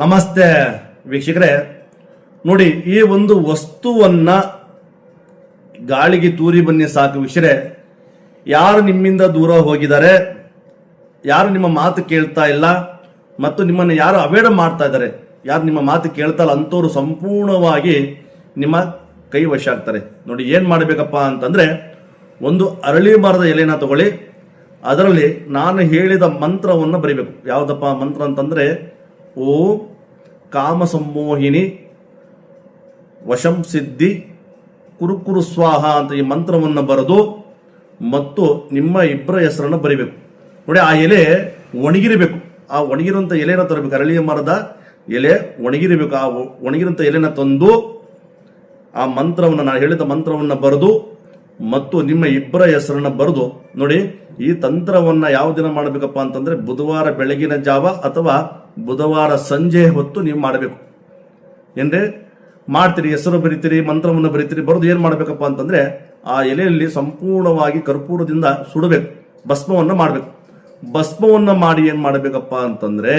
ನಮಸ್ತೆ ವೀಕ್ಷಕರೇ, ನೋಡಿ ಈ ಒಂದು ವಸ್ತುವನ್ನ ಗಾಳಿಗೆ ತೂರಿ ಬನ್ನಿ ಸಾಕು ವೀಕ್ಷಕರೇ. ಯಾರು ನಿಮ್ಮಿಂದ ದೂರ ಹೋಗಿದ್ದಾರೆ, ಯಾರು ನಿಮ್ಮ ಮಾತು ಕೇಳ್ತಾ ಇಲ್ಲ ಮತ್ತು ನಿಮ್ಮನ್ನು ಯಾರು ಅವೇಡ ಮಾಡ್ತಾ ಇದ್ದಾರೆ, ಯಾರು ನಿಮ್ಮ ಮಾತು ಕೇಳ್ತಾ ಇಲ್ಲ ಅಂಥವ್ರು ಸಂಪೂರ್ಣವಾಗಿ ನಿಮ್ಮ ಕೈ ವಶ ಆಗ್ತಾರೆ. ನೋಡಿ ಏನು ಮಾಡಬೇಕಪ್ಪ ಅಂತಂದ್ರೆ, ಒಂದು ಅರಳಿ ಮರದ ಎಲೆನ ತಗೊಳ್ಳಿ, ಅದರಲ್ಲಿ ನಾನು ಹೇಳಿದ ಮಂತ್ರವನ್ನು ಬರಿಬೇಕು. ಯಾವುದಪ್ಪ ಮಂತ್ರ ಅಂತಂದ್ರೆ, ಓಂ ಕಾಮ ಸಂಮೋಹಿನಿ ವಶಂ ಸಿದ್ಧಿ ಕುರುಕುರು ಸ್ವಾಹ ಅಂತ ಈ ಮಂತ್ರವನ್ನು ಬರೆದು ಮತ್ತು ನಿಮ್ಮ ಇಬ್ಬರ ಹೆಸರನ್ನು ಬರಿಬೇಕು. ನೋಡಿ ಆ ಎಲೆ ಒಣಗಿರಬೇಕು. ಆ ಒಣಗಿರುವಂಥ ಎಲೆನ ತರಬೇಕು. ಅರಳಿಯ ಮರದ ಎಲೆ ಒಣಗಿರಬೇಕು. ಆ ಒಣಗಿರುವಂಥ ಎಲೆನ ತಂದು ಆ ಮಂತ್ರವನ್ನು, ನಾನು ಹೇಳಿದ ಮಂತ್ರವನ್ನು ಬರೆದು ಮತ್ತು ನಿಮ್ಮ ಇಬ್ಬರ ಹೆಸರನ್ನು ಬರೆದು, ನೋಡಿ ಈ ತಂತ್ರವನ್ನು ಯಾವ ದಿನ ಮಾಡಬೇಕಪ್ಪ ಅಂತಂದ್ರೆ, ಬುಧವಾರ ಬೆಳಗಿನ ಜಾವ ಅಥವಾ ಬುಧವಾರ ಸಂಜೆ ಹೊತ್ತು ನೀವು ಮಾಡಬೇಕು. ಏನ್ರಿ ಮಾಡ್ತೀರಿ, ಹೆಸರು ಬರಿತೀರಿ, ಮಂತ್ರವನ್ನು ಬರಿತೀರಿ, ಬರೆದು ಏನು ಮಾಡಬೇಕಪ್ಪ ಅಂತಂದ್ರೆ, ಆ ಎಲೆಯಲ್ಲಿ ಸಂಪೂರ್ಣವಾಗಿ ಕರ್ಪೂರದಿಂದ ಸುಡಬೇಕು, ಭಸ್ಮವನ್ನು ಮಾಡಬೇಕು. ಭಸ್ಮವನ್ನು ಮಾಡಿ ಏನು ಮಾಡಬೇಕಪ್ಪ ಅಂತಂದ್ರೆ,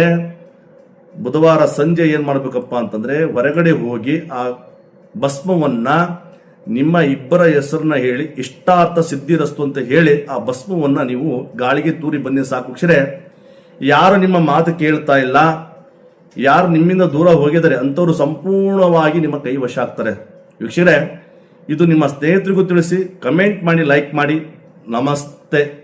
ಬುಧವಾರ ಸಂಜೆ ಏನು ಮಾಡಬೇಕಪ್ಪ ಅಂತಂದ್ರೆ, ಹೊರಗಡೆ ಹೋಗಿ ಆ ಭಸ್ಮವನ್ನ ನಿಮ್ಮ ಇಬ್ಬರ ಹೆಸರನ್ನ ಹೇಳಿ ಇಷ್ಟಾರ್ಥ ಸಿದ್ಧಿರಸ್ತು ಅಂತ ಹೇಳಿ ಆ ಭಸ್ಮವನ್ನ ನೀವು ಗಾಳಿಗೆ ತೂರಿ ಬನ್ನಿ ಸಾಕು ವೀಕ್ಷಕರೇ. ಯಾರು ನಿಮ್ಮ ಮಾತು ಕೇಳ್ತಾ ಇಲ್ಲ, ಯಾರು ನಿಮ್ಮಿಂದ ದೂರ ಹೋಗಿದ್ದಾರೆ ಅಂಥವ್ರು ಸಂಪೂರ್ಣವಾಗಿ ನಿಮ್ಮ ಕೈ ವಶ ಆಗ್ತಾರೆ ವೀಕ್ಷಕರೇ. ಇದು ನಿಮ್ಮ ಸ್ನೇಹಿತರಿಗೂ ತಿಳಿಸಿ, ಕಮೆಂಟ್ ಮಾಡಿ, ಲೈಕ್ ಮಾಡಿ. ನಮಸ್ತೆ.